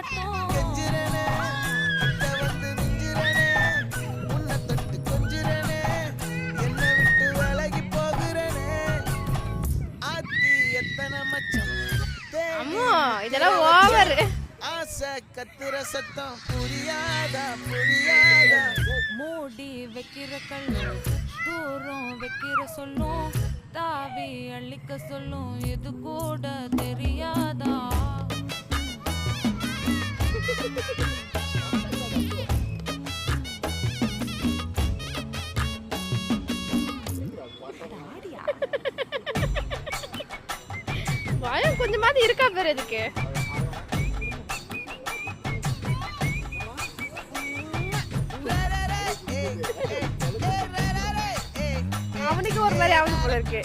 காட்டும். கெஞ்சிரனே கிட்ட வந்து மிஞ்சிரனே உன்னை தொட்டு கொஞ்சிரனே என்னை விட்டு விலகி போகிறனே ஆத்தி எத்தனை மச்சம் அம்மா இதெல்லாம் ஓவர். ஆசை கத்துற சத்தம் புரியாதா புரியாதா மூடி வைக்கிற கல்லு தூரம் வைக்கிற சொல்லும் தாவி அள்ளிக்க சொல்லும் இது கூட தெரியாதா? பயம் கொஞ்சமாவது இருக்கா பேர் இதுக்கு? அவனுக்கு ஒரு மாதிரி அவனுக்கு போல இருக்கு.